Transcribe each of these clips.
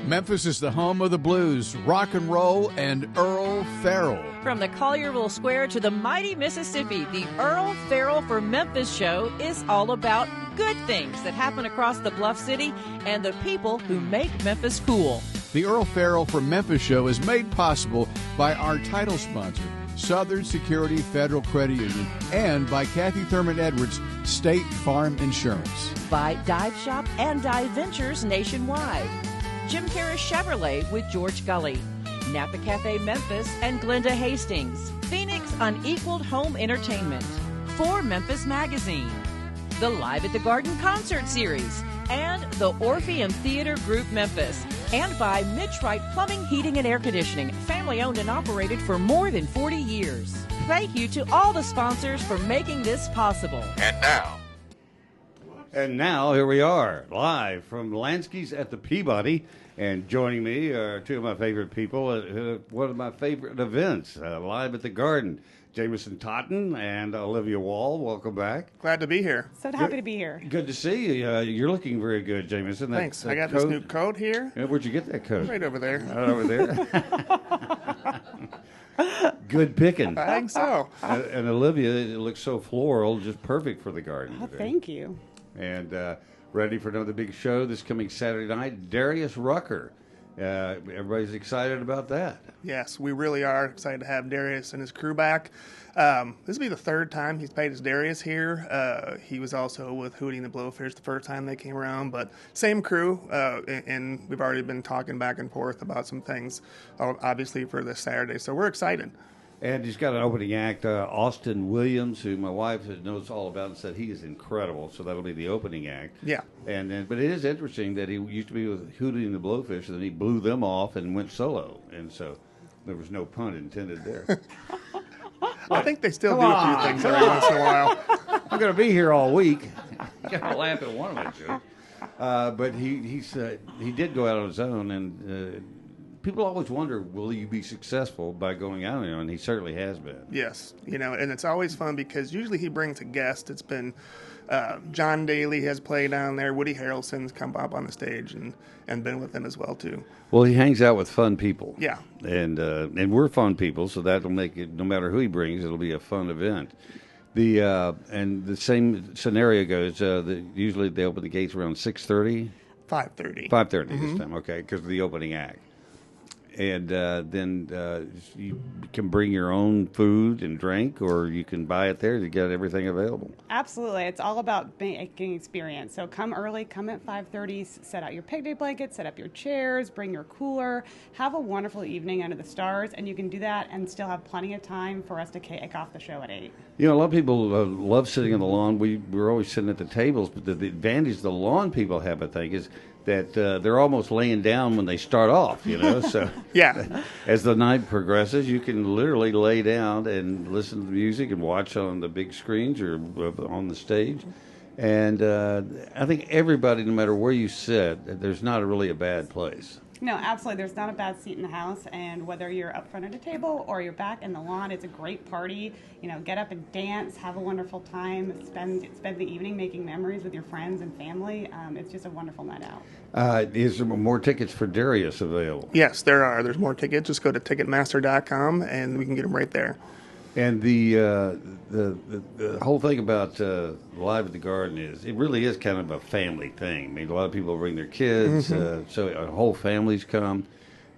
Memphis is the home of the blues, rock and roll, and Earle Farrell. From the Collierville Square to the mighty Mississippi, the Earle Farrell for Memphis show is all about good things that happen across the Bluff City and the people who make Memphis cool. The Earle Farrell for Memphis show is made possible by our title sponsor, Southern Security Federal Credit Union, and by Kathy Thurman Edwards, State Farm Insurance. By Dive Shop and Dive Ventures nationwide. Jim Karras Chevrolet with George Gully. Napa Cafe Memphis and Glenda Hastings. Phoenix Unequaled Home Entertainment. For Memphis Magazine. The Live at the Garden Concert Series. And the Orpheum Theater Group Memphis. And by Mitch Wright Plumbing, Heating, and Air Conditioning. Family owned and operated for more than 40 years. Thank you to all the sponsors for making this possible. And now, here we are, live from Lansky's at the Peabody. And joining me are two of my favorite people at one of my favorite events, Live at the Garden. Jamison Totten and Olivia Wall, welcome back. Glad to be here. So happy to be here. Good to see you. You're looking very good, Jamison. Thanks. I got this new coat here. Where'd you get that coat? Right over there. Right over there. Good picking. I think so. And Olivia, it looks so floral, just perfect for the garden. Oh, today. thank you. And ready for another big show this coming Saturday night, Darius Rucker. Everybody's excited about that. Yes, we really are excited to have Darius and his crew back. This will be the third time he's played as Darius here. He was also with Hootie and the Blowfish the first time they came around, but same crew, and we've already been talking back and forth about some things, obviously, for this Saturday, so we're excited. And he's got an opening act, Austin Williams, who my wife knows all about and said he is incredible. So that'll be the opening act. Yeah. And then, but it is interesting that he used to be with Hootie and the Blowfish, and then he blew them off and went solo. And so there was no pun intended there. I think they still do a few things every once in a while. I'm going to be here all week. You got to laugh at one of my jokes. But he did go out on his own, and people always wonder, will you be successful by going out on your own? And he certainly has been. Yes, and it's always fun because usually he brings a guest. It's been John Daly has played down there. Woody Harrelson's come up on the stage and been with him as well too. Well, he hangs out with fun people. Yeah, and we're fun people, so that'll make it. No matter who he brings, it'll be a fun event. And the same scenario goes. Usually they open the gates around 6:30. 5:30. 5:30 this time, okay, because of the opening act. And then you can bring your own food and drink, or you can buy it there to get everything available. Absolutely. It's all about making experience. So come early, come at 5:30, set out your picnic blankets, set up your chairs, bring your cooler, have a wonderful evening under the stars, and you can do that and still have plenty of time for us to kick off the show at 8. You know, a lot of people love sitting on the lawn. We're always sitting at the tables, but the advantage the lawn people have, I think, is that they're almost laying down when they start off, so yeah. As the night progresses, you can literally lay down and listen to the music and watch on the big screens or on the stage. And I think everybody, no matter where you sit, there's not really a bad place. No, absolutely. There's not a bad seat in the house, and whether you're up front at a table or you're back in the lawn, it's a great party. Get up and dance, have a wonderful time, spend the evening making memories with your friends and family. It's just a wonderful night out. Is there more tickets for Darius available? Yes, there are. There's more tickets. Just go to Ticketmaster.com, and we can get them right there. And the whole thing about Live at the Garden is it really is kind of a family thing. I mean, a lot of people bring their kids, so whole families come,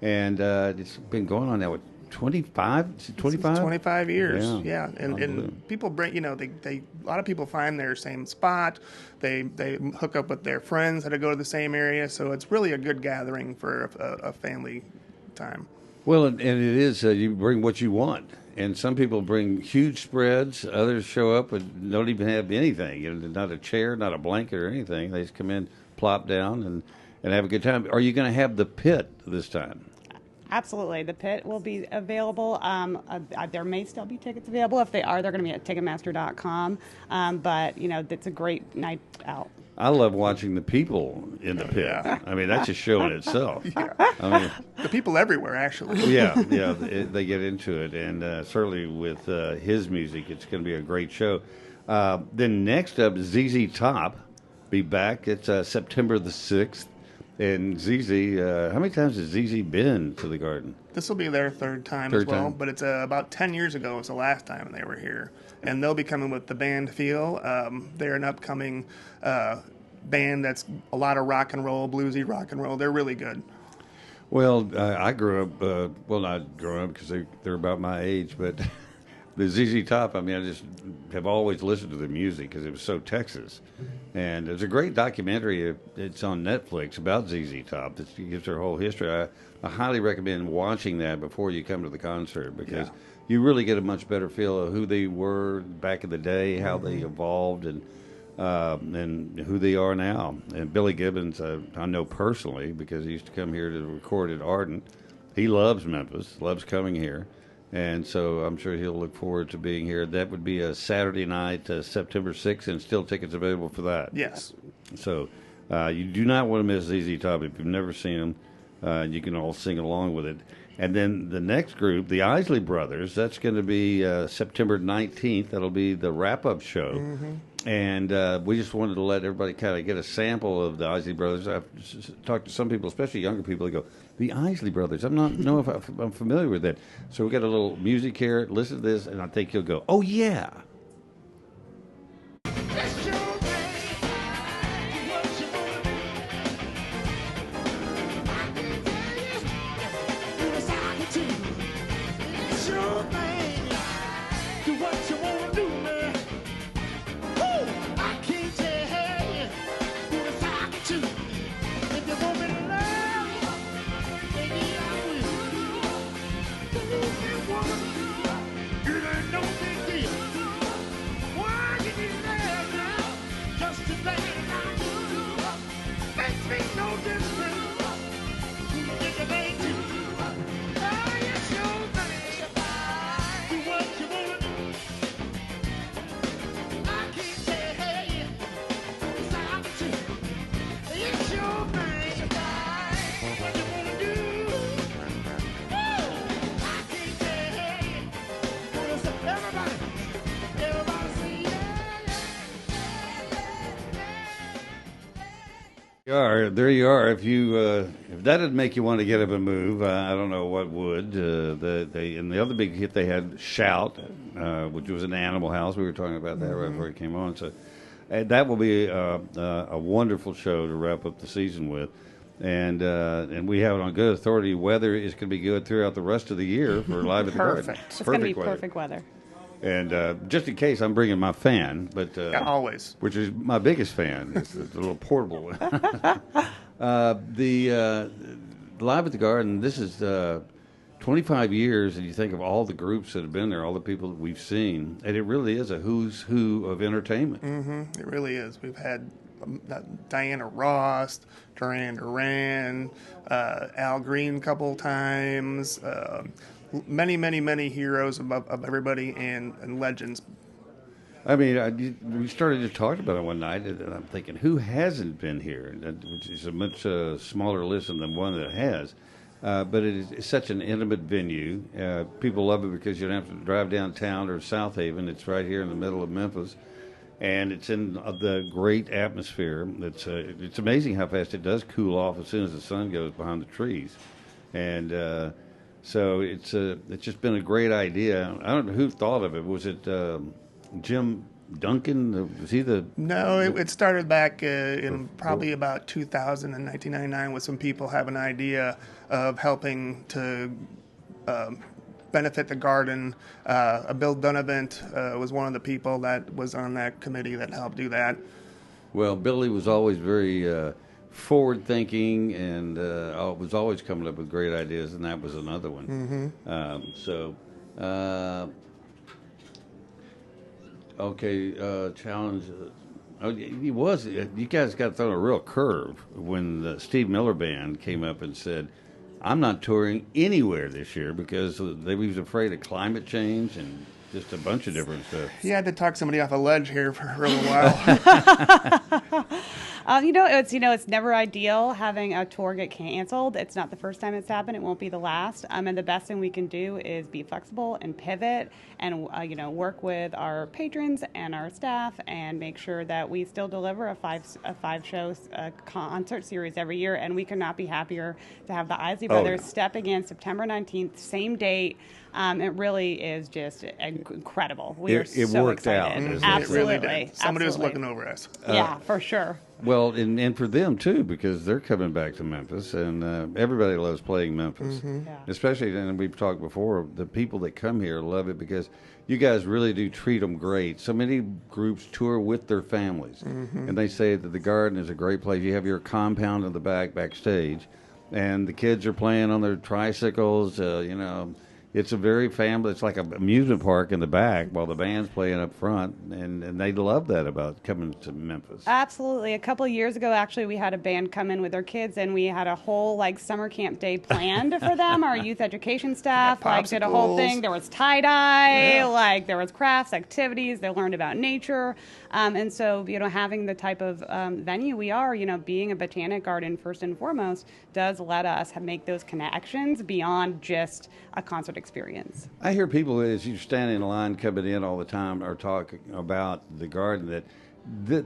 and it's been going on now with 25? 25 years, yeah. And people bring, a lot of people find their same spot. They hook up with their friends that go to the same area, so it's really a good gathering for a family time. Well, and it is, you bring what you want. And some people bring huge spreads. Others show up and don't even have anything. Not a chair, not a blanket or anything. They just come in, plop down, and have a good time. Are you going to have the pit this time? Absolutely. The pit will be available. There may still be tickets available. If they are, they're going to be at Ticketmaster.com. But, it's a great night out. I love watching the people in the pit. Yeah. I mean, that's a show in itself. Yeah. I mean, the people everywhere, actually. Yeah, they get into it. And certainly with his music, it's going to be a great show. Then next up, ZZ Top be back. It's September the 6th. And ZZ, how many times has ZZ been to the Garden? This will be their third time as well, but it's about 10 years ago was the last time they were here. And they'll be coming with the band Feel. They're an upcoming band that's a lot of rock and roll, bluesy rock and roll. They're really good. Well, I grew up, well, not growing up because they're about my age, but the ZZ Top, I mean, I just have always listened to the music because it was so Texas. And there's a great documentary, it's on Netflix, about ZZ Top that gives their whole history. I highly recommend watching that before you come to the concert because you really get a much better feel of who they were back in the day, how they evolved, and who they are now. And Billy Gibbons, I know personally because he used to come here to record at Ardent. He loves Memphis, loves coming here. And so I'm sure he'll look forward to being here. That would be a Saturday night, September 6th, and still tickets available for that. Yes. So you do not want to miss ZZ Top. If you've never seen them, you can all sing along with it. And then the next group, the Isley Brothers, that's going to be September 19th. That'll be the wrap-up show. Mm-hmm. And we just wanted to let everybody kind of get a sample of the Isley Brothers. I've talked to some people, especially younger people, they go, the Isley Brothers, I'm not know if I'm familiar with that. So we got a little music here. Listen to this, and I think you'll go, oh, yeah. There you are. If that would make you want to get up and move, I don't know what would. And the other big hit they had, Shout, which was an Animal House. We were talking about that right before it came on. So that will be a wonderful show to wrap up the season with. And we have it on good authority. Weather is going to be good throughout the rest of the year for Live at the Garden. It's going to be perfect weather. And just in case, I'm bringing my fan, but always, which is my biggest fan. It's a little portable one. The Live at the Garden. This is 25 years, and you think of all the groups that have been there, all the people that we've seen, and it really is a who's who of entertainment. Mm-hmm. It really is. We've had Diana Ross, Duran Duran, Al Green a couple times. Many heroes of everybody and legends. I mean, we started to talk about it one night, and I'm thinking, who hasn't been here? Which is a much smaller list than the one that has. But it's such an intimate venue. People love it because you don't have to drive downtown or South Haven. It's right here in the middle of Memphis. And it's in the great atmosphere. It's amazing how fast it does cool off as soon as the sun goes behind the trees. And so it's just been a great idea. I don't know who thought of it. Was it Jim Duncan? Was he the... No, it started back in probably about 2000 and 1999 with some people have an idea of helping to benefit the garden. Bill Dunavant was one of the people that was on that committee that helped do that. Well, Billy was always very... forward-thinking and was always coming up with great ideas, and that was another one. Mm-hmm. Challenge. He was. You guys got thrown a real curve when the Steve Miller Band came up and said, "I'm not touring anywhere this year because they was afraid of climate change and just a bunch of different stuff." He had to talk somebody off a ledge here for a little while. It's never ideal having a tour get canceled. It's not the first time it's happened. It won't be the last. And the best thing we can do is be flexible and pivot, and work with our patrons and our staff, and make sure that we still deliver a five show concert series every year. And we could not be happier to have the Isley Brothers stepping in September 19th, same date. It really is just incredible. We are so worked excited. out. Absolutely. It really did. Somebody was looking over us. Yeah, for sure. Well, and for them too, because they're coming back to Memphis, and everybody loves playing Memphis. Yeah. Especially, and we've talked before, the people that come here love it because you guys really do treat them great. So many groups tour with their families, and they say that the Garden is a great place. You have your compound in the backstage, and the kids are playing on their tricycles. It's a very family. It's like an amusement park in the back while the band's playing up front, and they love that about coming to Memphis. Absolutely. A couple of years ago, actually, we had a band come in with their kids, and we had a whole summer camp day planned for them. Our youth education staff did a whole thing. There was tie-dye, there was crafts, activities. They learned about nature, and so having the type of venue we are, being a botanic garden first and foremost, does let us make those connections beyond just a concert experience. I hear people, as you stand in line coming in all the time, are talking about the garden, that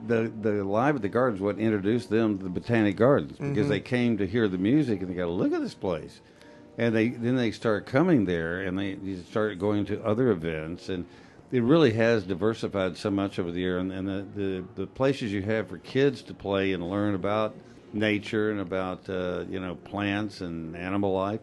the Live at the Garden is what introduced them to the Botanic Gardens, because they came to hear the music and they go, look at this place. And then they start coming there, and they start going to other events, and it really has diversified so much over the year. And the places you have for kids to play and learn about nature and about plants and animal life.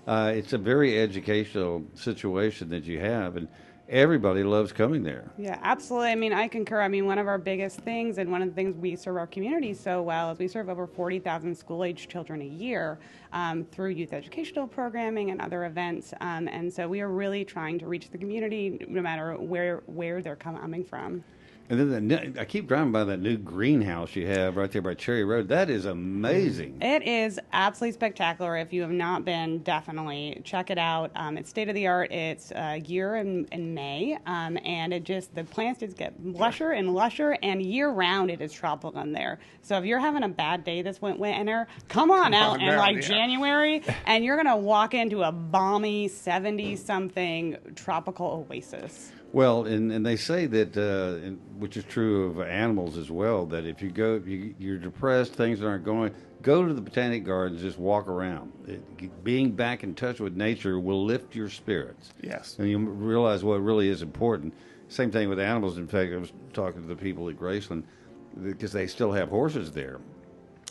It's a very educational situation that you have, and everybody loves coming there. Yeah, absolutely. I concur. One of our biggest things, and one of the things we serve our community so well, is we serve over 40,000 school-age children a year through youth educational programming and other events. And so we are really trying to reach the community no matter where they're coming from. And then I keep driving by that new greenhouse you have right there by Cherry Road. That is amazing. It is absolutely spectacular. If you have not been, definitely check it out. It's state of the art. It's year in May, and the plants just get lusher and lusher, and year round it is tropical in there. So if you're having a bad day this winter, come on out in January, and you're gonna walk into a balmy 70-something tropical oasis. Well, and they say that, which is true of animals as well, that if you go, you're depressed, things aren't going, go to the Botanic Gardens, just walk around. Being back in touch with nature will lift your spirits. Yes. And you realize what really is important. Same thing with animals. In fact, I was talking to the people at Graceland, because they still have horses there.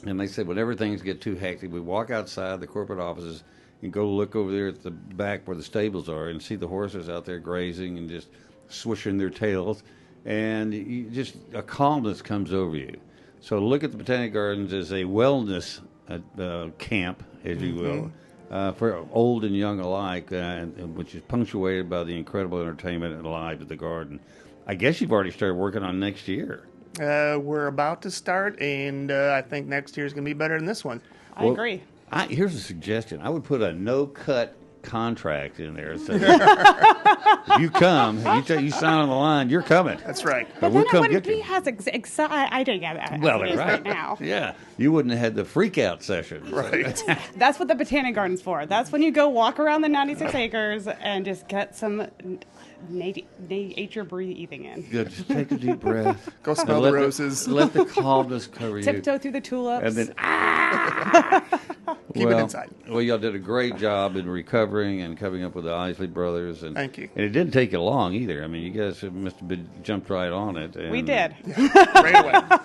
And they said whenever things get too hectic, we walk outside the corporate offices and go look over there at the back where the stables are and see the horses out there grazing and just swishing their tails, and just a calmness comes over you. So look at the Botanic Gardens as a wellness camp, as you will, for old and young alike, which is punctuated by the incredible entertainment and Live at the Garden. I guess you've already started working on next year. We're about to start, and I think next year is going to be better than this one. I agree. Here's a suggestion. I would put a no-cut contract in there. So if you come, you sign on the line, you're coming. That's right. But we'll then come it wouldn't get be you. as exciting. I didn't get that. Well, as it is right now. Yeah, you wouldn't have had the freak out session. Right. That's what the Botanic Garden's for. That's when you go walk around the 96 acres and just get some nature breathing in. Good. Just take a deep breath. Go smell the roses. Let the calmness cover you. Tiptoe through the tulips. And then Keep it inside. Well, y'all did a great job in recovering and coming up with the Isley Brothers. And, Thank you. And it didn't take you long either. You guys must have jumped right on it. And, We did. Right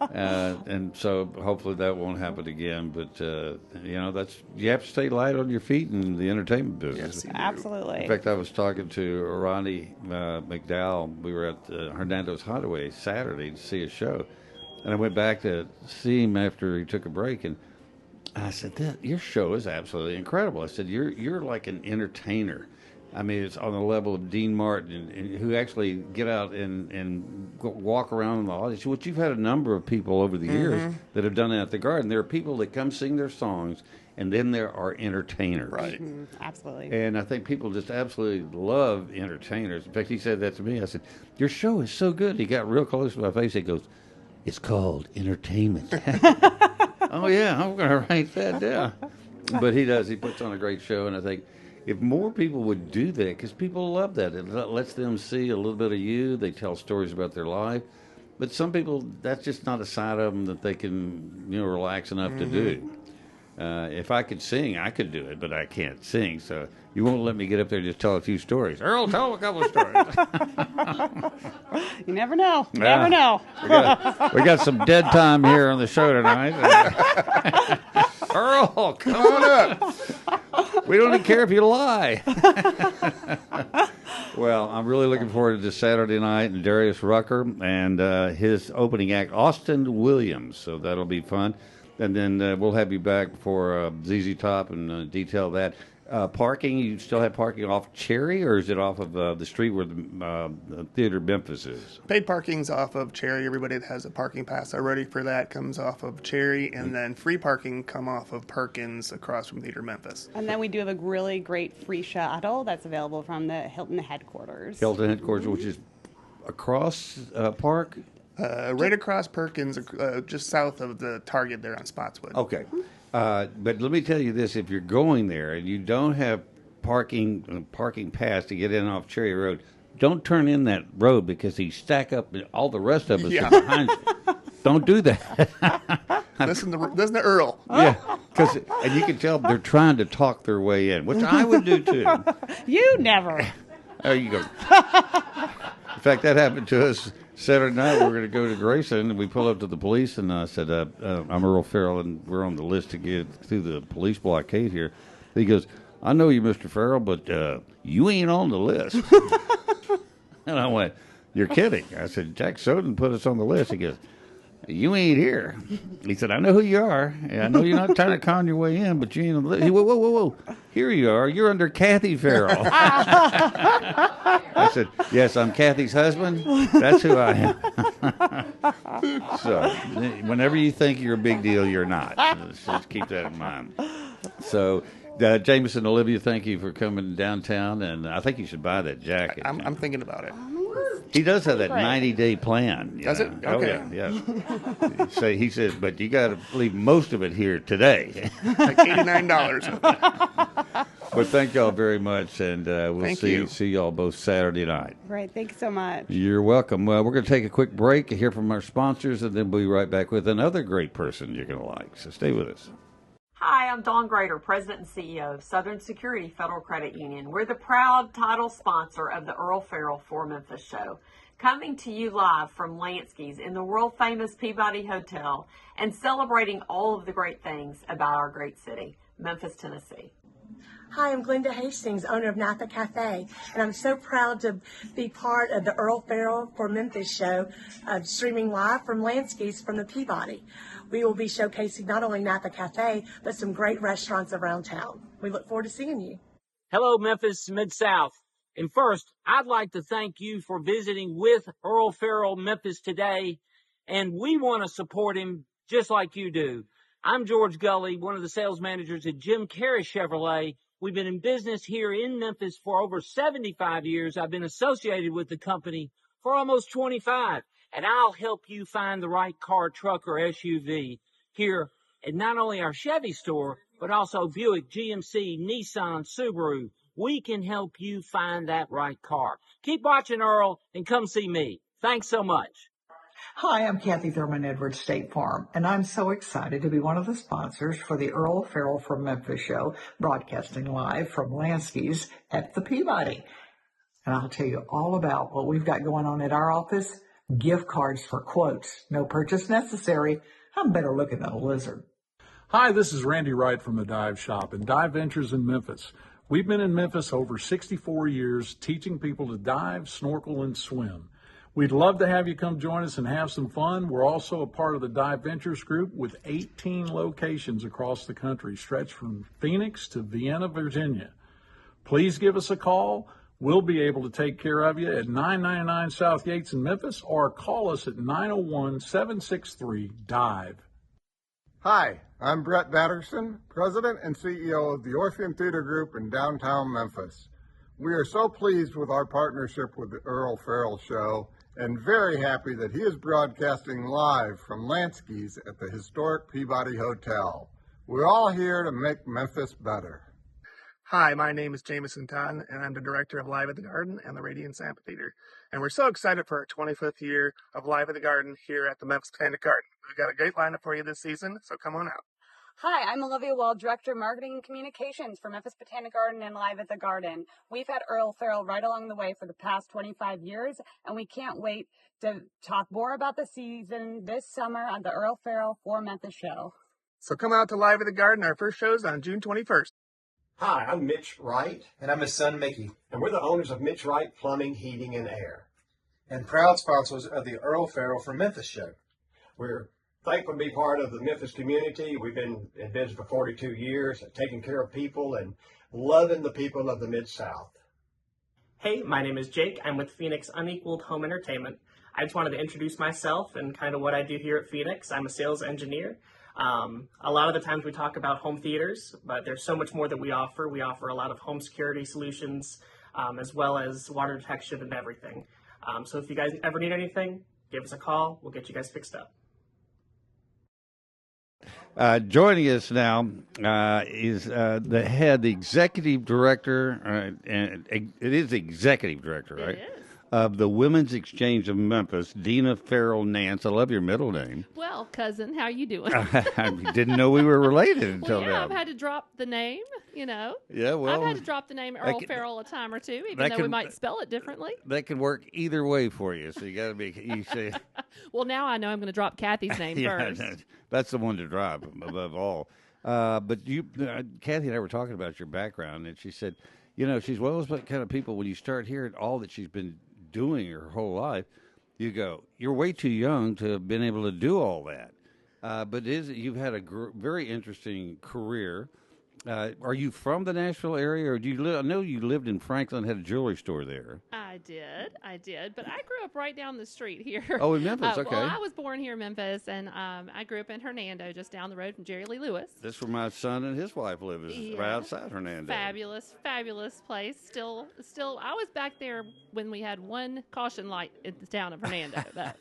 away. And so hopefully that won't happen again. But, you have to stay light on your feet in the entertainment business. Yes, Absolutely. In fact, I was talking to Ronnie McDowell. We were at Hernando's Hideaway Saturday to see a show. And I went back to see him after he took a break, and I said, your show is absolutely incredible. I said, you're like an entertainer. It's on the level of Dean Martin, and who actually get out and walk around in the audience, which you've had a number of people over the years that have done that at the Garden. There are people that come sing their songs, and then there are entertainers. Right. Absolutely. And I think people just absolutely love entertainers. In fact, he said that to me. I said, your show is so good. He got real close to my face. He goes, It's called entertainment. Oh, yeah, I'm going to write that down. But he does. He puts on a great show, and I think if more people would do that, because people love that. It lets them see a little bit of you. They tell stories about their life. But some people, that's just not a side of them that they can, relax enough to do. If I could sing, I could do it, but I can't sing. So you won't let me get up there and just tell a few stories. Earle, tell a couple of stories. You never know. You never know. We got some dead time here on the show tonight. Earle, come on up. We don't even care if you lie. Well, I'm really looking forward to this Saturday night, and Darius Rucker and his opening act, Austin Williams. So that'll be fun. And then we'll have you back for ZZ Top and detail that. Parking, you still have parking off Cherry, or is it off of the street where the Theater Memphis is? Paid parking's off of Cherry. Everybody that has a parking pass already for that comes off of Cherry, and then free parking come off of Perkins across from Theater Memphis. And then we do have a really great free shuttle that's available from the Hilton headquarters. Hilton headquarters, which is across Park? Right across Perkins, just south of the Target there on Spotswood. Okay. But let me tell you this, if you're going there and you don't have parking pass to get in off Cherry Road, don't turn in that road because he stack up all the rest of us behind you. Don't do that. Listen to Earle. Yeah, and you can tell they're trying to talk their way in, which I would do too. You never. There you go. In fact, that happened to us Saturday night. We were going to go to Grayson, and we pull up to the police, and I said, I'm Earle Farrell, and we're on the list to get through the police blockade here. He goes, I know you, Mr. Farrell, but you ain't on the list. And I went, you're kidding. I said, Jack Soden put us on the list. He goes, you ain't here. He said, I know who you are. I know you're not trying to con your way in, but you ain't on the list. He went, whoa. Here you are. You're under Kathy Farrell. I said, yes, I'm Kathy's husband. That's who I am. So whenever you think you're a big deal, you're not. Just keep that in mind. So Jamison, Olivia, thank you for coming downtown, and I think you should buy that jacket. I'm thinking about it. He does have that 90-day plan. Does it? Okay. Oh, yeah. So he says, but you got to leave most of it here today. Like $89. But thank y'all very much, and we'll see y'all both Saturday night. Great. Thanks so much. You're welcome. We're going to take a quick break, hear from our sponsors, and then we'll be right back with another great person you're going to like. So stay with us. Hi, I'm Dawn Grader, President and CEO of Southern Security Federal Credit Union. We're the proud title sponsor of the Earle Farrell for Memphis show, coming to you live from Lansky's in the world-famous Peabody Hotel and celebrating all of the great things about our great city, Memphis, Tennessee. Hi, I'm Glenda Hastings, owner of Napa Cafe, and I'm so proud to be part of the Earle Farrell for Memphis show, streaming live from Lansky's from the Peabody. We will be showcasing not only Napa Cafe, but some great restaurants around town. We look forward to seeing you. Hello, Memphis Mid-South. And first, I'd like to thank you for visiting with Earle Farrell Memphis today, and we want to support him just like you do. I'm George Gully, one of the sales managers at Jim Carey Chevrolet. We've been in business here in Memphis for over 75 years. I've been associated with the company for almost 25, and I'll help you find the right car, truck, or SUV here at not only our Chevy store, but also Buick, GMC, Nissan, Subaru. We can help you find that right car. Keep watching, Earle, and come see me. Thanks so much. Hi, I'm Kathy Thurman Edwards, State Farm, and I'm so excited to be one of the sponsors for the Earle Farrell from Memphis show, broadcasting live from Lansky's at the Peabody. And I'll tell you all about what we've got going on at our office. Gift cards for quotes. No purchase necessary. I'm better looking than a lizard. Hi, this is Randy Wright from the Dive Shop and Dive Ventures in Memphis. We've been in Memphis over 64 years teaching people to dive, snorkel, and swim. We'd love to have you come join us and have some fun. We're also a part of the Dive Ventures group with 18 locations across the country, stretched from Phoenix to Vienna, Virginia. Please give us a call. We'll be able to take care of you at 999 South Yates in Memphis, or call us at 901-763-DIVE. Hi, I'm Brett Batterson, President and CEO of the Orpheum Theater Group in downtown Memphis. We are so pleased with our partnership with the Earle Farrell Show and very happy that he is broadcasting live from Lansky's at the historic Peabody Hotel. We're all here to make Memphis better. Hi, my name is Jamison Totten, and I'm the director of Live at the Garden and the Radiance Amphitheater. And we're so excited for our 25th year of Live at the Garden here at the Memphis Botanic Garden. We've got a great lineup for you this season, so come on out. Hi, I'm Olivia Wall, Director of Marketing and Communications for Memphis Botanic Garden and Live at the Garden. We've had Earle Farrell right along the way for the past 25 years, and we can't wait to talk more about the season this summer on the Earle Farrell for Memphis show. So come out to Live at the Garden. Our first show's on June 21st. Hi, I'm Mitch Wright. And I'm his son, Mickey. And we're the owners of Mitch Wright Plumbing, Heating, and Air. And proud sponsors of the Earle Farrell for Memphis show. We're thankful to be part of the Memphis community. We've been in business for 42 years, taking care of people and loving the people of the Mid-South. Hey, my name is Jake. I'm with Phoenix Unequaled Home Entertainment. I just wanted to introduce myself and kind of what I do here at Phoenix. I'm a sales engineer. A lot of the times we talk about home theaters, but there's so much more that we offer. We offer a lot of home security solutions, as well as water detection and everything. So if you guys ever need anything, give us a call. We'll get you guys fixed up. Joining us now is the executive director, and it is the executive director, right? It is. Of the Women's Exchange of Memphis, Dena Ferrell Nance. I love your middle name. Well, cousin, how you doing? I didn't know we were related until well, yeah, now. I've had to drop the name, you know. Yeah, well. I've had to drop the name Earle Farrell a time or two, even though we might spell it differently. That can work either way for you, so you got to be, you say. Well, now I know I'm going to drop Kathy's name first. That's the one to drop above all. But you, Kathy and I were talking about your background, and she said, you know, she's one of those kind of people, when you start hearing all that she's been doing her whole life, you go, you're way too young to have been able to do all that. But you've had a very interesting career. Are you from the Nashville area, or do you live? I know you lived in Franklin, had a jewelry store there. I did, but I grew up right down the street here. Oh, in Memphis, okay. Well, I was born here in Memphis, and I grew up in Hernando, just down the road from Jerry Lee Lewis. That's where my son and his wife live, right outside Hernando. Fabulous place. Still, I was back there when we had one caution light in the town of Hernando, though.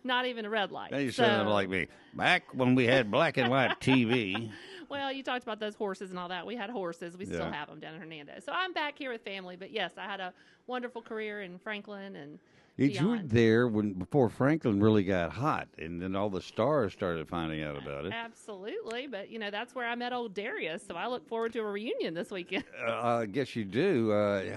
Not even a red light. Now you sound like me. Back when we had black and white TV. Well, you talked about those horses and all that. We had horses. We still have them down in Hernando. So I'm back here with family. But, yes, I had a wonderful career in Franklin and You were there before Franklin really got hot, and then all the stars started finding out about it. Absolutely. But, you know, that's where I met old Darius. So I look forward to a reunion this weekend. I guess you do.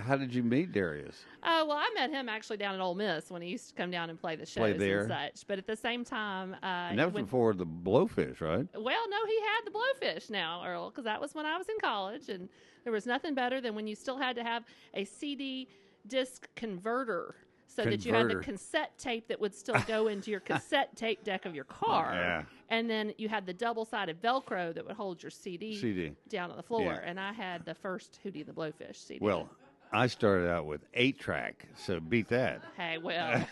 How did you meet Darius? Well, I met him actually down at Ole Miss when he used to come down and play the shows and such. But at the same time... and that was before the Blowfish, right? Well, no, he had the Blowfish now, Earl, because that was when I was in college. And there was nothing better than when you still had to have a CD disc converter so that you had the cassette tape that would still go into your cassette tape deck of your car. Yeah. And then you had the double-sided Velcro that would hold your CD down on the floor. Yeah. And I had the first Hootie and the Blowfish CD. Well, I started out with 8-track, so beat that. Hey, well,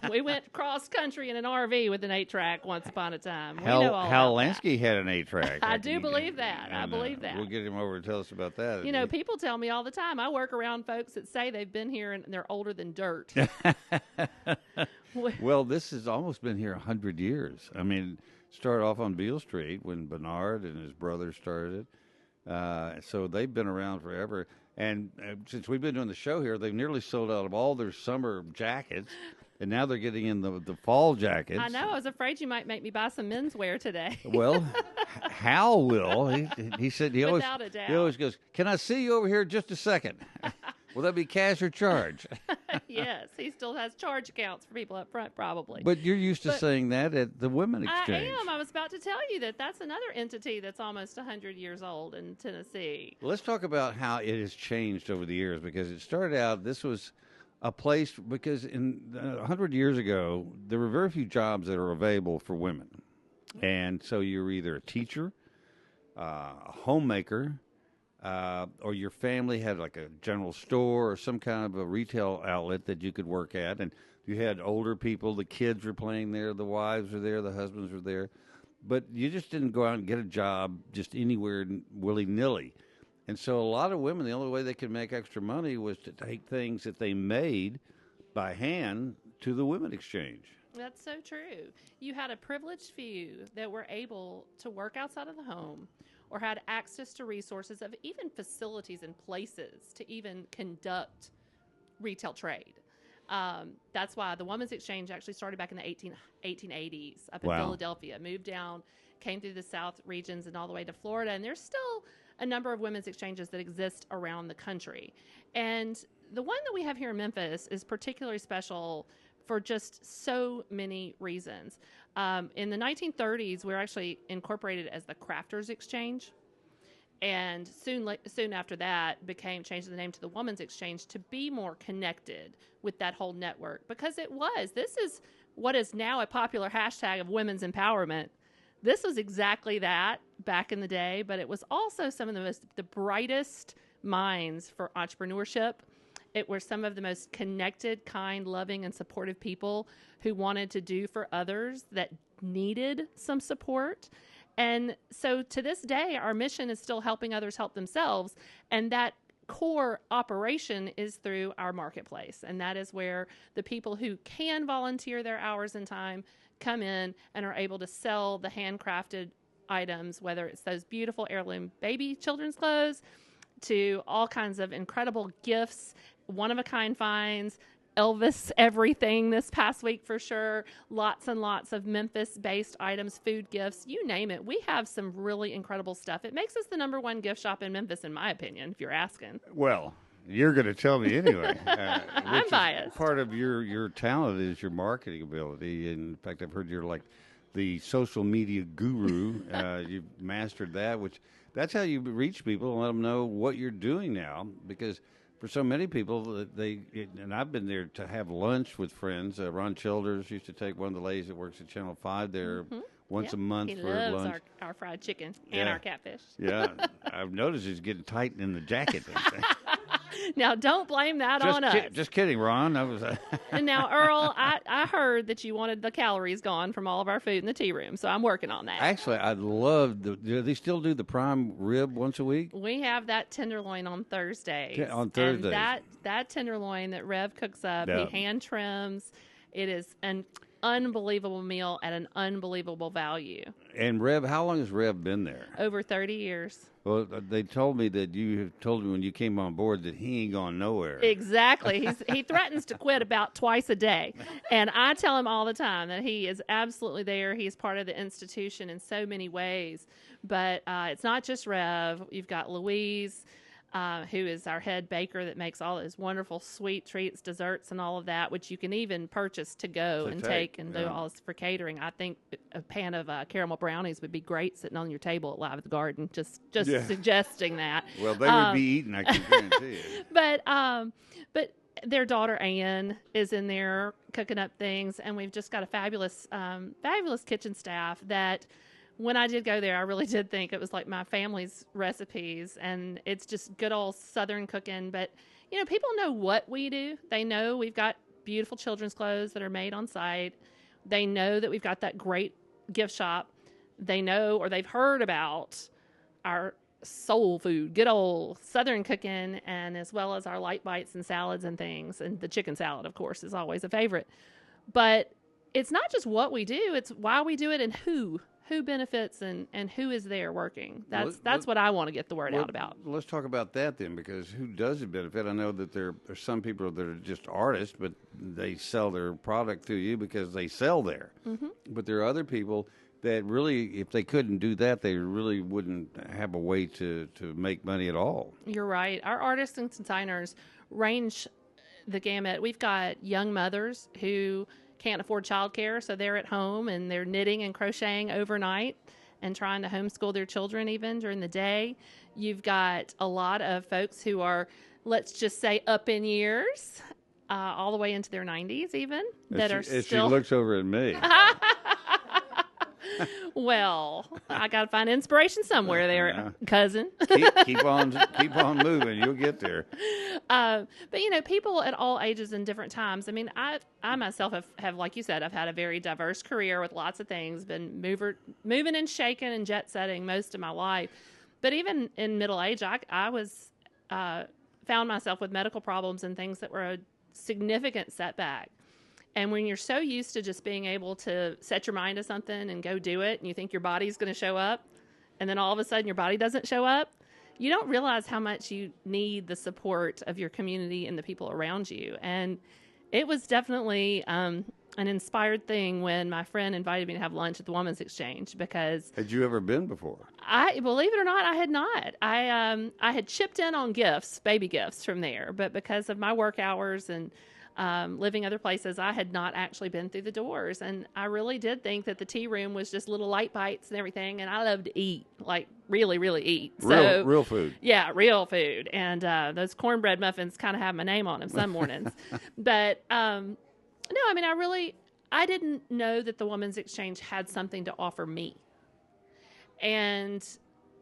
we went cross-country in an RV with an 8-track once upon a time. Hal Lansky had an 8-track. I do believe that. I believe that. We'll get him over to tell us about that. You know, people tell me all the time, I work around folks that say they've been here and they're older than dirt. Well, this has almost been here 100 years. I mean, started off on Beale Street when Bernard and his brother started it. So they've been around forever. And since we've been doing the show here, they've nearly sold out of all their summer jackets, and now they're getting in the fall jackets. I know. I was afraid you might make me buy some menswear today. Well, Hal will. He said he always goes, "Can I see you over here just a second?" Will that be cash or charge? Yes, he still has charge accounts for people up front, probably. But you're used to saying that at the Women Exchange. I am. I was about to tell you that's another entity that's almost 100 years old in Tennessee. Let's talk about how it has changed over the years, because it started out, this was a place, because 100 years ago, there were very few jobs that are available for women. And so you were either a teacher, a homemaker, or your family had like a general store or some kind of a retail outlet that you could work at. And you had older people, the kids were playing there, the wives were there, the husbands were there. But you just didn't go out and get a job just anywhere willy-nilly. And so a lot of women, the only way they could make extra money was to take things that they made by hand to the Women Exchange. That's so true. You had a privileged few that were able to work outside of the home or had access to resources of even facilities and places to even conduct retail trade. That's why the Women's Exchange actually started back in the 1880s up in Philadelphia, moved down, came through the South regions and all the way to Florida. And there's still a number of women's exchanges that exist around the country. And the one that we have here in Memphis is particularly special for just so many reasons. In the 1930s, we were actually incorporated as the Crafters Exchange. And soon after that changed the name to the Women's Exchange to be more connected with that whole network. Because this is what is now a popular hashtag of women's empowerment. This was exactly that back in the day, but it was also some of the brightest minds for entrepreneurship. It were some of the most connected, kind, loving, and supportive people who wanted to do for others that needed some support. And so to this day, our mission is still helping others help themselves. And that core operation is through our marketplace. And that is where the people who can volunteer their hours and time come in and are able to sell the handcrafted items, whether it's those beautiful heirloom baby children's clothes to all kinds of incredible gifts, one-of-a-kind finds, Elvis everything this past week for sure. Lots and lots of Memphis-based items, food gifts, you name it. We have some really incredible stuff. It makes us the #1 gift shop in Memphis, in my opinion, if you're asking. Well, you're going to tell me anyway. I'm biased. Part of your talent is your marketing ability. In fact, I've heard you're like the social media guru. You've mastered that, that's how you reach people and let them know what you're doing now, because for so many people, and I've been there to have lunch with friends. Ron Childers used to take one of the ladies that works at Channel 5 there once a month for lunch. He loves our fried chicken and our catfish. Yeah, I've noticed he's getting tight in the jacket. Now, don't blame that on us. Just kidding, Ron. And now, Earle, I heard that you wanted the calories gone from all of our food in the tea room, so I'm working on that. Actually, I'd love do they still do the prime rib once a week? We have that tenderloin on Thursdays. On Thursdays. And that tenderloin that Rev cooks up, he hand trims. It is an unbelievable meal at an unbelievable value. And Rev, how long has Rev been there? Over 30 years. Well, they told me that you told me when you came on board that he ain't gone nowhere. Exactly. He threatens to quit about twice a day. And I tell him all the time that he is absolutely there. He's part of the institution in so many ways. But it's not just Rev. You've got Louise, who is our head baker that makes all those wonderful sweet treats, desserts, and all of that, which you can even purchase to go and take and do all this for catering. I think a pan of caramel brownies would be great sitting on your table at Live at the Garden, just suggesting that. Well, they would be eating, I can guarantee it. But their daughter, Ann, is in there cooking up things, and we've just got a fabulous kitchen staff that when I did go there, I really did think it was like my family's recipes, and it's just good old Southern cooking. But, people know what we do. They know we've got beautiful children's clothes that are made on site. They know that we've got that great gift shop. They know, or they've heard about our soul food, good old Southern cooking, and as well as our light bites and salads and things. And the chicken salad, of course, is always a favorite. But it's not just what we do, it's why we do it and who benefits and who is there working. That's what I want to get the word out about. Let's talk about that then, because who does it benefit? I know that there are some people that are just artists, but they sell their product through you because they sell there. Mm-hmm. But there are other people that really, if they couldn't do that, they really wouldn't have a way to make money at all. You're right. Our artists and designers range the gamut. We've got young mothers who can't afford childcare, so they're at home and they're knitting and crocheting overnight and trying to homeschool their children even during the day. You've got a lot of folks who are, let's just say, up in years, all the way into their 90s even, She looks over at me. Well, I got to find inspiration somewhere there, cousin. keep on moving. You'll get there. But, people at all ages and different times. I mean, I myself have, like you said, I've had a very diverse career with lots of things, been moving and shaking and jet setting most of my life. But even in middle age, I was found myself with medical problems and things that were a significant setback. And when you're so used to just being able to set your mind to something and go do it, and you think your body's going to show up, and then all of a sudden your body doesn't show up, you don't realize how much you need the support of your community and the people around you. And it was definitely an inspired thing when my friend invited me to have lunch at the Women's Exchange, because Had you ever been before? I, believe it or not, I had not. I had chipped in on gifts, baby gifts from there, but because of my work hours and living other places, I had not actually been through the doors. And I really did think that the tea room was just little light bites and everything. And I love to eat, like really, really eat. So, real food. Yeah, real food. And those cornbread muffins kind of have my name on them some mornings. But no, I mean, I didn't know that the Women's Exchange had something to offer me. And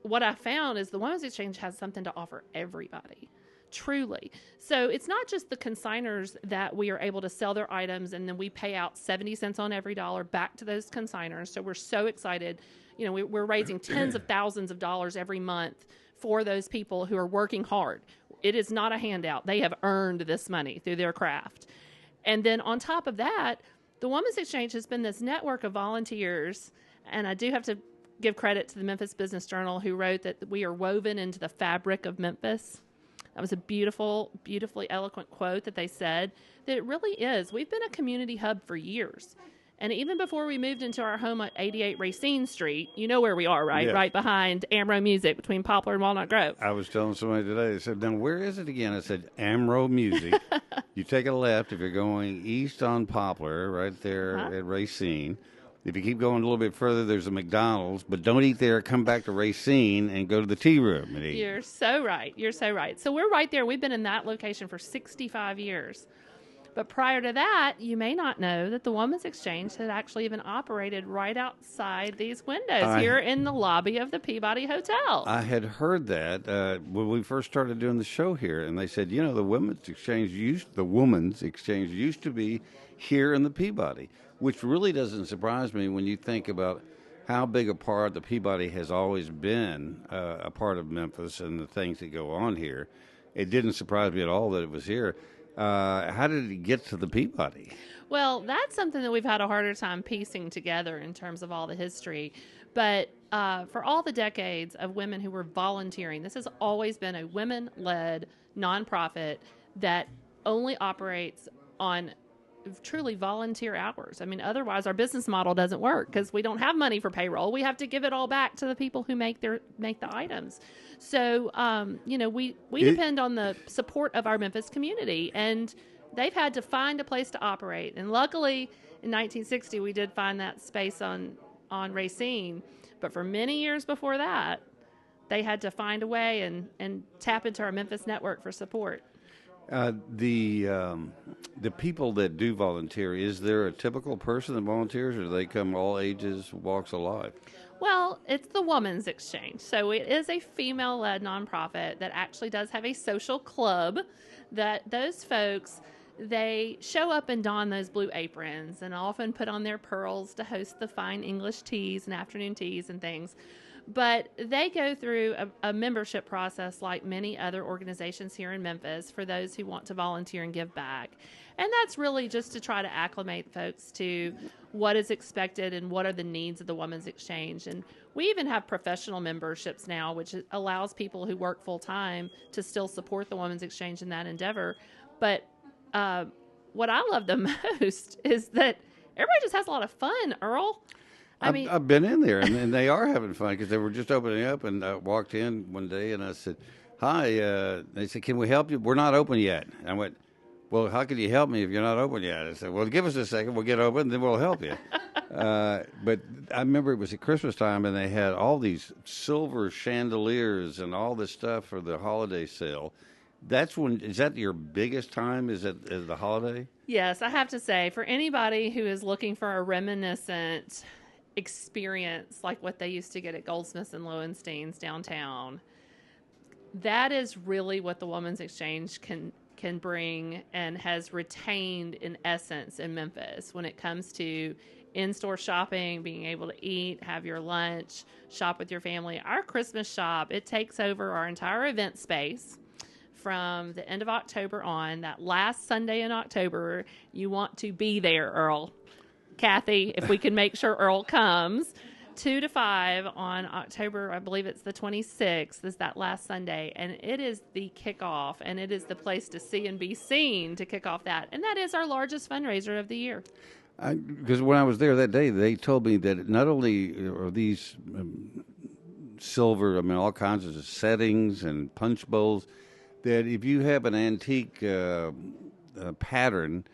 what I found is the Women's Exchange has something to offer everybody. Truly. So it's not just the consigners that we are able to sell their items and then we pay out 70 cents on every dollar back to those consigners. So we're so excited. You know, we're raising tens of thousands of dollars every month for those people who are working hard. It is not a handout. They have earned this money through their craft. And then on top of that, the Women's Exchange has been this network of volunteers. And I do have to give credit to the Memphis Business Journal, who wrote that we are woven into the fabric of Memphis. That was a beautiful, beautifully eloquent quote that they said, that it really is. We've been a community hub for years. And even before we moved into our home at 88 Racine Street, you know where we are, right? Yes. Right behind Amro Music between Poplar and Walnut Grove. I was telling somebody today, they said, now where is it again? I said, Amro Music. You take a left if you're going east on Poplar, right there at Racine. If you keep going a little bit further, there's a McDonald's, but don't eat there. Come back to Racine and go to the tea room and eat. You're so right. You're so right. So we're right there. We've been in that location for 65 years. But prior to that, you may not know that the Women's Exchange had actually even operated right outside these windows here in the lobby of the Peabody Hotel. I had heard that when we first started doing the show here, and they said, you know, the Women's Exchange used to be here in the Peabody, which really doesn't surprise me when you think about how big a part the Peabody has always been a part of Memphis and the things that go on here. It didn't surprise me at all that it was here. How did it get to the Peabody? Well, that's something that we've had a harder time piecing together in terms of all the history. But for all the decades of women who were volunteering, this has always been a women-led nonprofit that only operates on truly volunteer hours. I mean, otherwise our business model doesn't work because we don't have money for payroll. We have to give it all back to the people who make the items. So, you know, we depend on the support of our Memphis community, and they've had to find a place to operate. And luckily, in 1960, we did find that space on Racine. But for many years before that, they had to find a way and tap into our Memphis network for support. The people that do volunteer, is there a typical person that volunteers, or do they come all ages, walks of life? Well, it's the Women's Exchange. So it is a female-led nonprofit that actually does have a social club that those folks, they show up and don those blue aprons and often put on their pearls to host the fine English teas and afternoon teas and things. But they go through a membership process like many other organizations here in Memphis for those who want to volunteer and give back. And that's really just to try to acclimate folks to what is expected and what are the needs of the Women's Exchange. And we even have professional memberships now, which allows people who work full-time to still support the Women's Exchange in that endeavor. But what I love the most is that everybody just has a lot of fun, Earle. I've been in there, and they are having fun because they were just opening up, and I walked in one day, and I said, hi. They said, can we help you? We're not open yet. I went, well, how can you help me if you're not open yet? I said, well, give us a second. We'll get open, and then we'll help you. But I remember it was at Christmas time, and they had all these silver chandeliers and all this stuff for the holiday sale. Is that your biggest time? Is the holiday? Yes, I have to say, for anybody who is looking for a reminiscent experience like what they used to get at Goldsmiths and Lowenstein's downtown, that is really what the Women's Exchange can bring and has retained in essence in Memphis when it comes to in-store shopping, being able to eat, have your lunch, shop with your family. Our Christmas shop, it takes over our entire event space from the end of October on, that last Sunday in October. You want to be there, Earle. Kathy, if we can make sure Earle comes. 2 to 5 on October, I believe it's the 26th, is that last Sunday. And it is the kickoff, and it is the place to see and be seen to kick off that. And that is our largest fundraiser of the year. Because when I was there that day, they told me that not only are these silver, all kinds of settings and punch bowls, that if you have an antique pattern,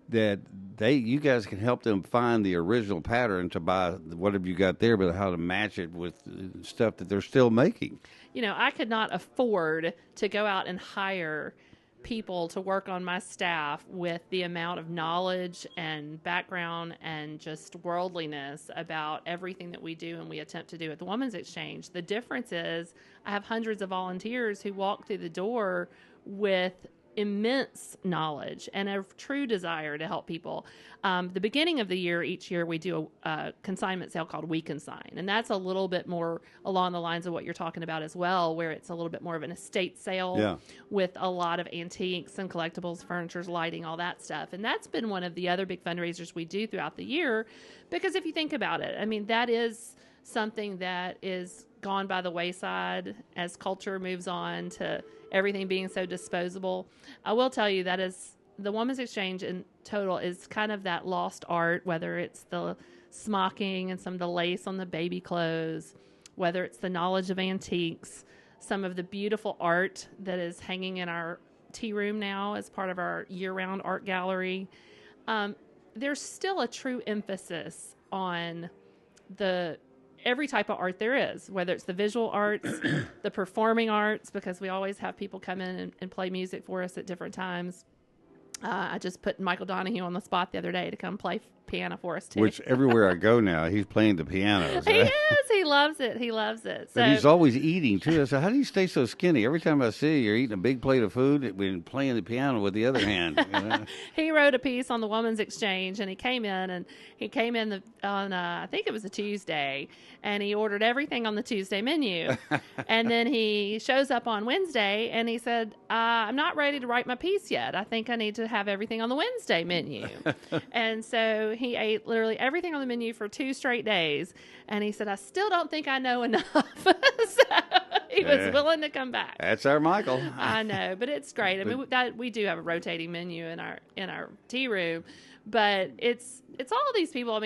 that you guys can help them find the original pattern to buy whatever you got there, but how to match it with stuff that they're still making. I could not afford to go out and hire people to work on my staff with the amount of knowledge and background and just worldliness about everything that we do and we attempt to do at the Women's Exchange. The difference is I have hundreds of volunteers who walk through the door with immense knowledge and a true desire to help people. The beginning of the year, each year, we do a consignment sale called We Consign, and that's a little bit more along the lines of what you're talking about as well, where it's a little bit more of an estate sale with a lot of antiques and collectibles, furniture, lighting, all that stuff. And that's been one of the other big fundraisers we do throughout the year, because if you think about it, that is something that is gone by the wayside as culture moves on to everything being so disposable. I will tell you that is the Women's Exchange in total is kind of that lost art, whether it's the smocking and some of the lace on the baby clothes, whether it's the knowledge of antiques, some of the beautiful art that is hanging in our tea room now as part of our year-round art gallery. There's still a true emphasis on every type of art there is, whether it's the visual arts, the performing arts, because we always have people come in and play music for us at different times. I just put Michael Donahue on the spot the other day to come play piano for us too. Which everywhere I go now, he's playing the piano. He is. He loves it. He loves it. So, and he's always eating too. I said, how do you stay so skinny? Every time I see you, you're eating a big plate of food and playing the piano with the other hand. He wrote a piece on the Women's Exchange, and he came in on I think it was a Tuesday, and he ordered everything on the Tuesday menu. And then he shows up on Wednesday, and he said, I'm not ready to write my piece yet. I think I need to have everything on the Wednesday menu. And so he ate literally everything on the menu for 2 straight days. And he said, I still don't think I know enough. So he was willing to come back. That's our Michael. I know, but it's great. We do have a rotating menu in our tea room, but it's all of these people.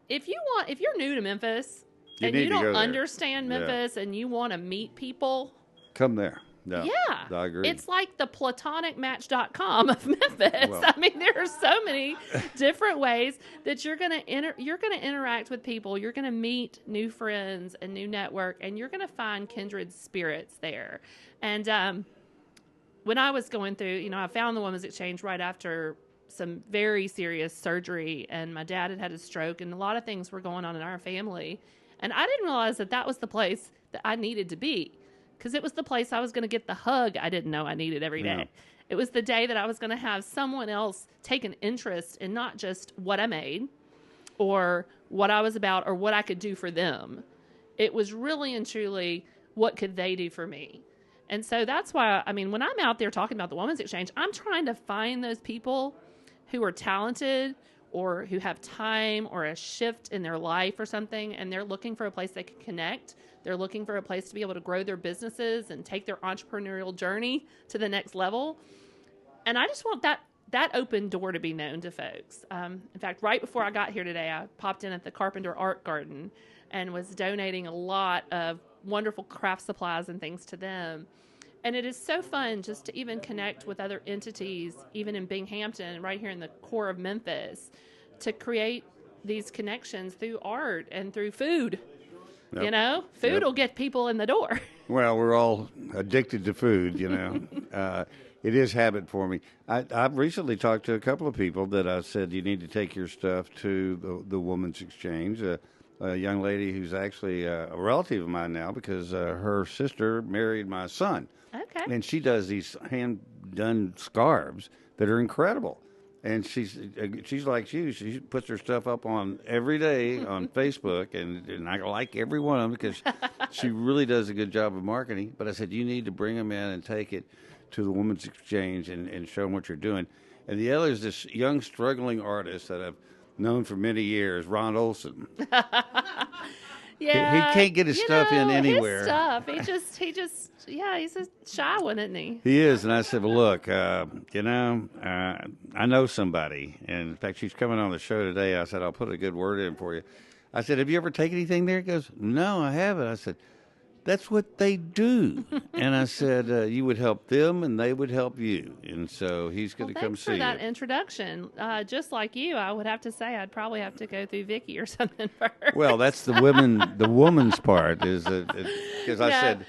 If you're new to Memphis and you don't understand Memphis and you want to meet people, come there. Yeah, I agree. It's like the platonicmatch.com of Memphis. Well, there are so many different ways that you're going to interact with people. You're going to meet new friends and new network, and you're going to find kindred spirits there. And when I was going through, I found the Women's Exchange right after some very serious surgery, and my dad had a stroke, and a lot of things were going on in our family. And I didn't realize that was the place that I needed to be. Because it was the place I was going to get the hug I didn't know I needed every day. It was the day that I was going to have someone else take an interest in not just what I made or what I was about or what I could do for them. It was really and truly what could they do for me. And so that's why, when I'm out there talking about the Women's Exchange, I'm trying to find those people who are talented or who have time or a shift in their life or something, and they're looking for a place they can connect. They're looking for a place to be able to grow their businesses and take their entrepreneurial journey to the next level. And I just want that open door to be known to folks. In fact, right before I got here today, I popped in at the Carpenter Art Garden and was donating a lot of wonderful craft supplies and things to them. And it is so fun just to even connect with other entities, even in Binghamton, right here in the core of Memphis, to create these connections through art and through food. Yep. Food will get people in the door. Well, we're all addicted to food, It is habit forming. I've recently talked to a couple of people that I said, you need to take your stuff to the Women's Exchange. A young lady who's actually a relative of mine now because her sister married my son. Okay. And she does these hand-done scarves that are incredible. And she's like you. She puts her stuff up on every day on Facebook, and I like every one of them because she really does a good job of marketing. But I said, you need to bring them in and take it to the Women's Exchange and show them what you're doing. And the other is this young, struggling artist that I've known for many years, Ron Olson. Yeah, he can't get his stuff in anywhere. His stuff. He's a shy one, isn't he? He is, and I said, well, look, I know somebody, and in fact, she's coming on the show today. I said, I'll put a good word in for you. I said, have you ever taken anything there? He goes, no, I haven't. I said, that's what they do. And I said, you would help them, and they would help you. And so he's going to come see you. Thanks for that introduction. Just like you, I would have to say I'd probably have to go through Vicky or something first. Well, that's the woman's part is because I said.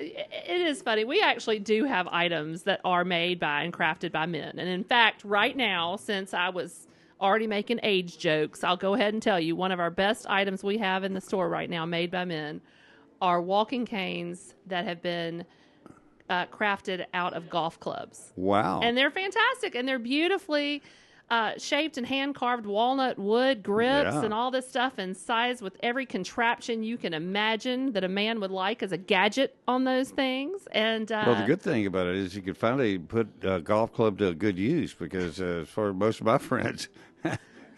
It is funny. We actually do have items that are made by and crafted by men. And in fact, right now, since I was already making age jokes, I'll go ahead and tell you one of our best items we have in the store right now made by men are walking canes that have been crafted out of golf clubs. Wow. And they're fantastic, and they're beautifully shaped and hand-carved walnut wood grips and all this stuff and size with every contraption you can imagine that a man would like as a gadget on those things. And well, the good thing about it is you could finally put a golf club to a good use because as far as most of my friends...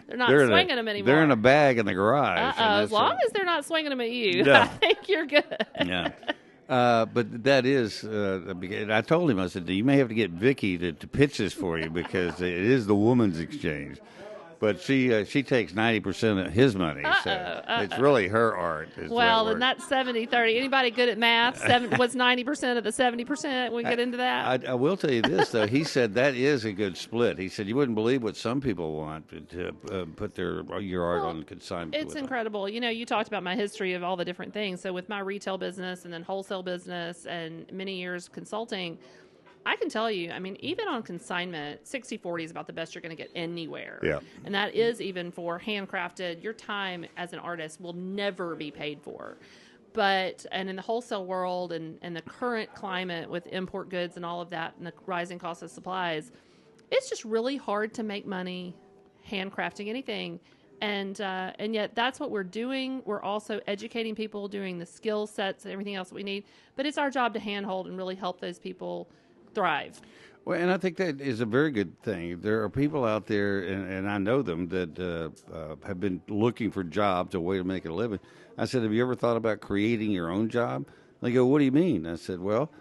They're not swinging them anymore. They're in a bag in the garage. As long as they're not swinging them at you, yeah. I think you're good. Yeah. But that is, I told him, I said, you may have to get Vicky to pitch this for you because it is the Woman's Exchange. But she takes 90% of his money, so it's really her art. Well, then that's 70-30. Anybody good at math? What's 90% of the 70%? We get into that. I will tell you this, though. He said that is a good split. He said you wouldn't believe what some people want to put your art on consignment. It's incredible. You know, you talked about my history of all the different things. So with my retail business and then wholesale business and many years consulting, I can tell you, I mean, even on consignment, 60-40 is about the best you're going to get anywhere. Yeah. And that is even for handcrafted. Your time as an artist will never be paid for. And in the wholesale world and the current climate with import goods and all of that and the rising cost of supplies, it's just really hard to make money handcrafting anything. And yet that's what we're doing. We're also educating people, doing the skill sets and everything else that we need. But it's our job to handhold and really help those people thrive. Well, and I think that is a very good thing. There are people out there, and I know them, that have been looking for jobs, a way to make a living. I said, have you ever thought about creating your own job? They go, what do you mean? I said, well,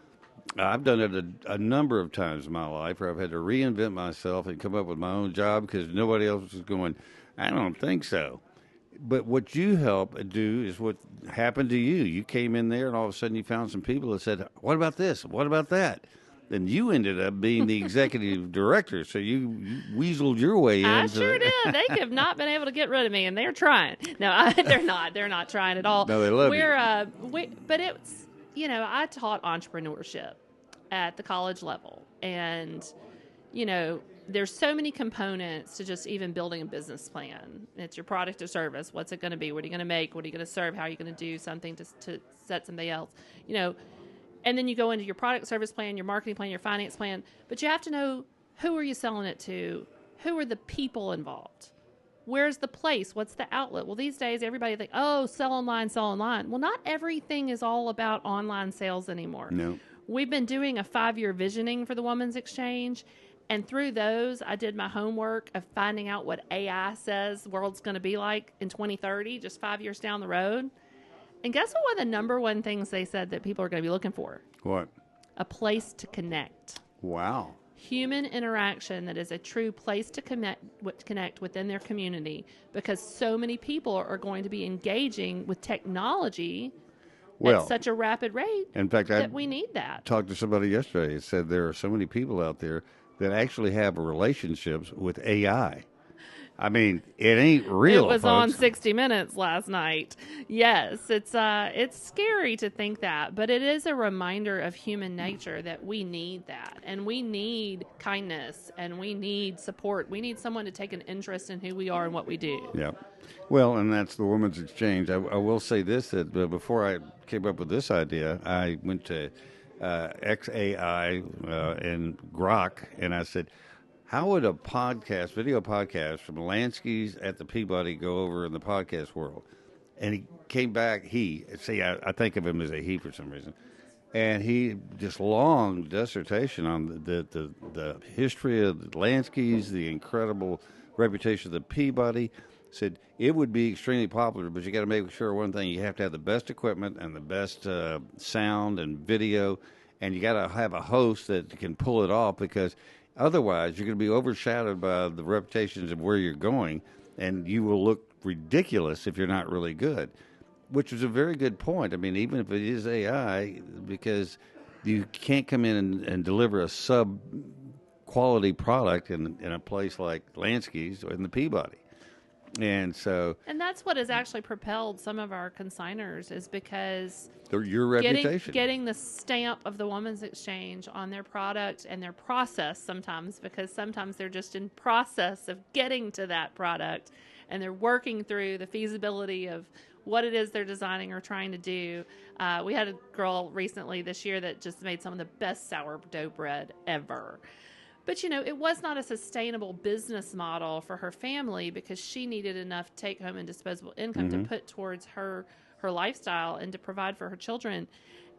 I've done it a number of times in my life where I've had to reinvent myself and come up with my own job because nobody else was going, I don't think so. But what you help do is what happened to you. You came in there and all of a sudden you found some people that said, what about this? What about that? Then you ended up being the executive director, so you weaseled your way in. I sure did. They have not been able to get rid of me, and they're trying. No, they're not. They're not trying at all. No, they love you. But it's, I taught entrepreneurship at the college level, and, there's so many components to just even building a business plan. It's your product or service. What's it going to be? What are you going to make? What are you going to serve? How are you going to do something to set something else? And then you go into your product service plan, your marketing plan, your finance plan. But you have to know, who are you selling it to? Who are the people involved? Where's the place? What's the outlet? Well, these days, everybody thinks, sell online, sell online. Well, not everything is all about online sales anymore. No. We've been doing a 5-year visioning for the Women's Exchange. And through those, I did my homework of finding out what AI says the world's going to be like in 2030, just 5 years down the road. And guess what? One of the number one things they said that people are going to be looking for? What? A place to connect. Wow. Human interaction that is a true place to connect within their community, because so many people are going to be engaging with technology at such a rapid rate. In fact, we need that. I talked to somebody yesterday that said there are so many people out there that actually have relationships with AI. I mean, it ain't real. It was folks. on 60 Minutes last night. Yes, it's scary to think that, but it is a reminder of human nature that we need that, and we need kindness, and we need support. We need someone to take an interest in who we are and what we do. Yeah. Well, and that's the Women's Exchange. I will say this, that before I came up with this idea, I went to XAI and Grok, and I said, how would a video podcast from Lansky's at the Peabody go over in the podcast world? And he came back, I think of him as a he for some reason, and he just long dissertation on the history of the Lansky's, the incredible reputation of the Peabody. Said it would be extremely popular, but you got to make sure one thing: you have to have the best equipment and the best sound and video, and you got to have a host that can pull it off, because otherwise you're going to be overshadowed by the reputations of where you're going, and you will look ridiculous if you're not really good. Which was a very good point. I mean, even if it is AI, because you can't come in and deliver a sub-quality product in a place like Lansky's or in the Peabody. And that's what has actually propelled some of our consigners, is because your reputation, getting the stamp of the Women's Exchange on their product and their process sometimes, because sometimes they're just in process of getting to that product and they're working through the feasibility of what it is they're designing or trying to do. We had a girl recently this year that just made some of the best sourdough bread ever. But, it was not a sustainable business model for her family, because she needed enough take-home and disposable income to put towards her lifestyle and to provide for her children.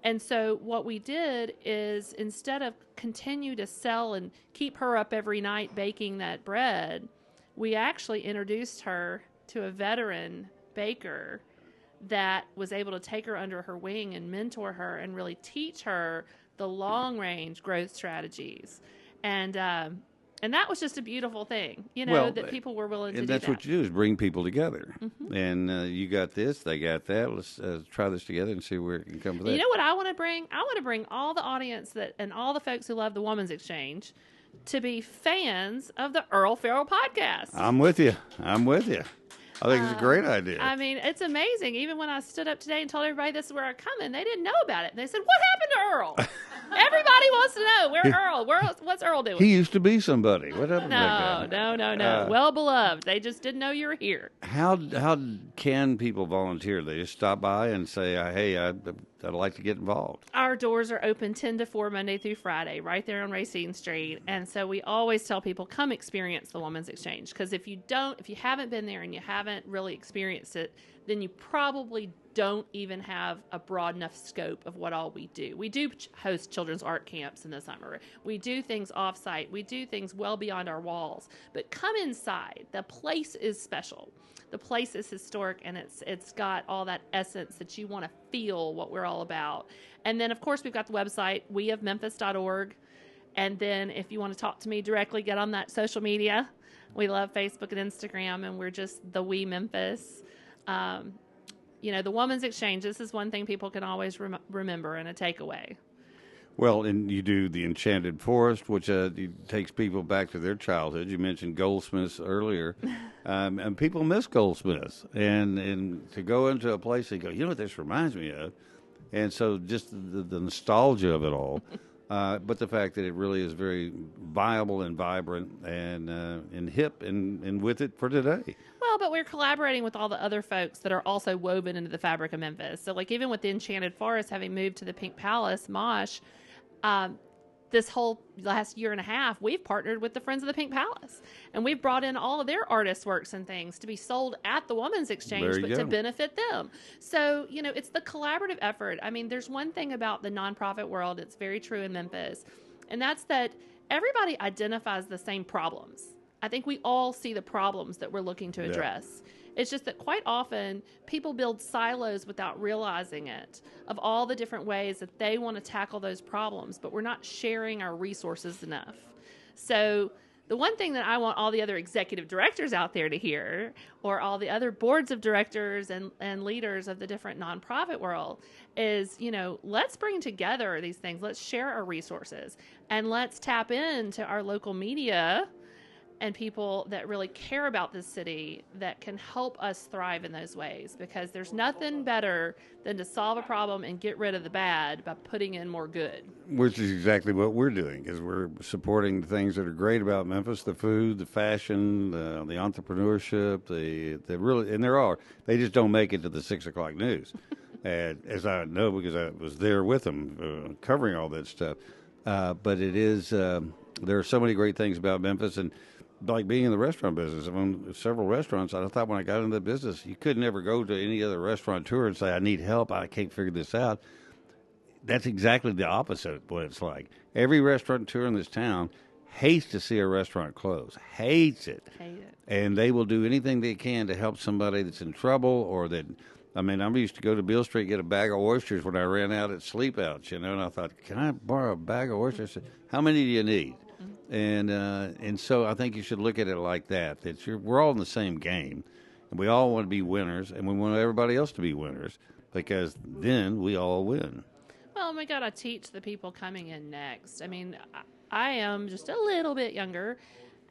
And so what we did is, instead of continue to sell and keep her up every night baking that bread, we actually introduced her to a veteran baker that was able to take her under her wing and mentor her and really teach her the long-range growth strategies. And that was just a beautiful thing, that people were willing to do that. And that's what you do, is bring people together. Mm-hmm. And you got this, they got that. Let's try this together and see where it can come from. You know what I want to bring? I want to bring all the audience and all the folks who love the Women's Exchange to be fans of the Earle Farrell podcast. I'm with you. I think it's a great idea. I mean, it's amazing. Even when I stood up today and told everybody this is where I'm coming, they didn't know about it. They said, "What happened to Earle?" Everybody wants to know. Where's Earle? What's Earle doing? He used to be somebody. What happened to that guy? No. Well beloved. They just didn't know you were here. How can people volunteer? They just stop by and say, "Hey, I'd like to get involved." Our doors are open 10 to 4 Monday through Friday, right there on Racine Street. And so we always tell people, come experience the Women's Exchange. Because if you haven't been there and you haven't really experienced it, then you probably don't even have a broad enough scope of what all we do. We do host children's art camps in the summer. We do things off-site. We do things well beyond our walls. But come inside. The place is special. The place is historic, and it's got all that essence that you want to feel what we're all about. And then, of course, we've got the website, weofmemphis.org. And then if you want to talk to me directly, get on that social media. We love Facebook and Instagram, and we're just the We Memphis. The Women's Exchange, this is one thing people can always remember and a takeaway. Well, and you do the Enchanted Forest, which takes people back to their childhood. You mentioned goldsmiths earlier, and people miss goldsmiths. And to go into a place and go, you know what this reminds me of? And so just the nostalgia of it all, but the fact that it really is very viable and vibrant and hip and with it for today. Well, but we're collaborating with all the other folks that are also woven into the fabric of Memphis. So, like, even with the Enchanted Forest having moved to the Pink Palace, Mosh, this whole last year and a half, we've partnered with the Friends of the Pink Palace. And we've brought in all of their artists' works and things to be sold at the Women's Exchange, but to benefit them. So, it's the collaborative effort. I mean, there's one thing about the nonprofit world, it's very true in Memphis, and that's that everybody identifies the same problems. I think we all see the problems that we're looking to address. Yeah. It's just that quite often people build silos without realizing it, of all the different ways that they want to tackle those problems, but we're not sharing our resources enough. So the one thing that I want all the other executive directors out there to hear, or all the other boards of directors and leaders of the different nonprofit world, is, let's bring together these things. Let's share our resources, and let's tap into our local media and people that really care about this city that can help us thrive in those ways, because there's nothing better than to solve a problem and get rid of the bad by putting in more good. Which is exactly what we're doing, because we're supporting the things that are great about Memphis, the food, the fashion, the entrepreneurship, the really, and there are. They just don't make it to the 6 o'clock news, as I know because I was there with them covering all that stuff. But it is... there are so many great things about Memphis, and like being in the restaurant business. I own several restaurants. I thought when I got into the business, you could never go to any other restaurateur and say, I need help, I can't figure this out. That's exactly the opposite of what it's like. Every restaurateur in this town hates to see a restaurant close, hates it. Hate it. And they will do anything they can to help somebody that's in trouble or that, I used to go to Beale Street and get a bag of oysters when I ran out at sleep outs, and I thought, can I borrow a bag of oysters? I said, how many do you need? And so I think you should look at it like that we're all in the same game, and we all want to be winners, and we want everybody else to be winners, because then we all win. Well, we got to teach the people coming in next. I am just a little bit younger,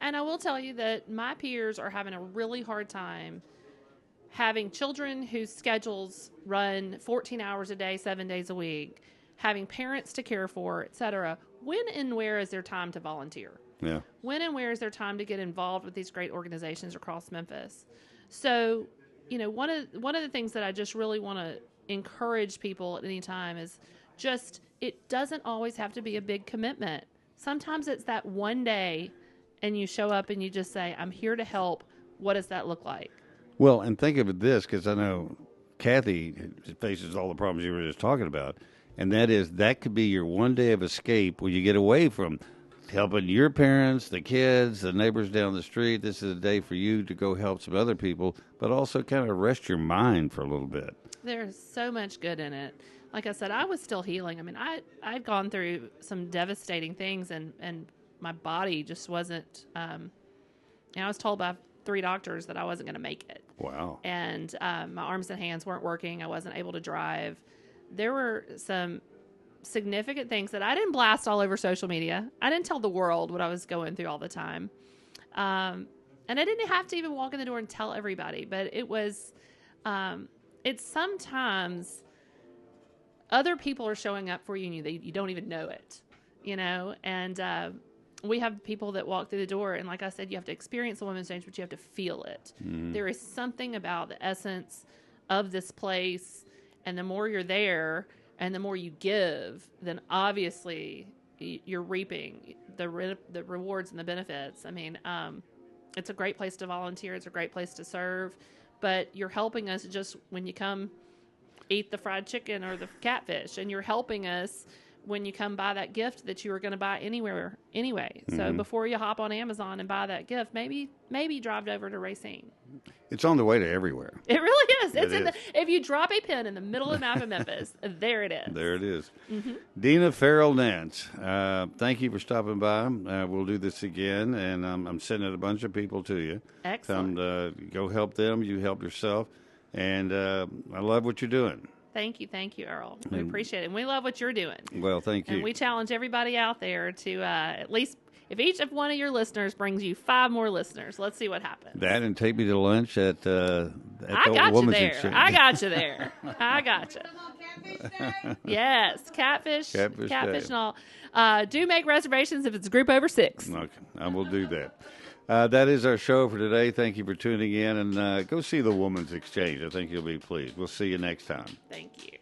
and I will tell you that my peers are having a really hard time having children whose schedules run 14 hours a day, 7 days a week, having parents to care for, etc. When and where is there time to volunteer? Yeah. When and where is there time to get involved with these great organizations across Memphis? So, one of the things that I just really want to encourage people at any time is just, it doesn't always have to be a big commitment. Sometimes it's that one day and you show up and you just say, I'm here to help. What does that look like? Well, and think of it this, because I know Kathy faces all the problems you were just talking about, and that could be your one day of escape where you get away from helping your parents, the kids, the neighbors down the street. This is a day for you to go help some other people, but also kind of rest your mind for a little bit. There's so much good in it. Like I said, I was still healing. I'd gone through some devastating things, and my body just wasn't, I was told by 3 doctors that I wasn't going to make it. Wow. And my arms and hands weren't working. I wasn't able to drive. There were some significant things that I didn't blast all over social media. I didn't tell the world what I was going through all the time. And I didn't have to even walk in the door and tell everybody. But it was, it's sometimes other people are showing up for you and you don't even know it, and we have people that walk through the door, and like I said, you have to experience the women's change, but you have to feel it. Mm-hmm. There is something about the essence of this place, and the more you're there and the more you give, then obviously you're reaping the rewards and the benefits. It's a great place to volunteer. It's a great place to serve, but you're helping us just when you come eat the fried chicken or the catfish, and you're helping us when you come buy that gift that you were going to buy anyway. Mm-hmm. So before you hop on Amazon and buy that gift, maybe drive over to Racine. It's on the way to everywhere. It really is. If you drop a pin in the middle of the map of Memphis, there it is. There it is. Mm-hmm. Dena Ferrell Nance, thank you for stopping by. We'll do this again, and I'm sending a bunch of people to you. Excellent. Go help them. You help yourself. And I love what you're doing. Thank you, Earle. We appreciate it. And we love what you're doing. Well, thank you. And we challenge everybody out there to at least, if each of one of your listeners brings you 5 more listeners, let's see what happens. That, and take me to lunch at the Women's Exchange. I got you there. I got you. Yes, catfish and all. Do make reservations if it's a group over 6. Okay, I will do that. That is our show for today. Thank you for tuning in, and go see the Women's Exchange. I think you'll be pleased. We'll see you next time. Thank you.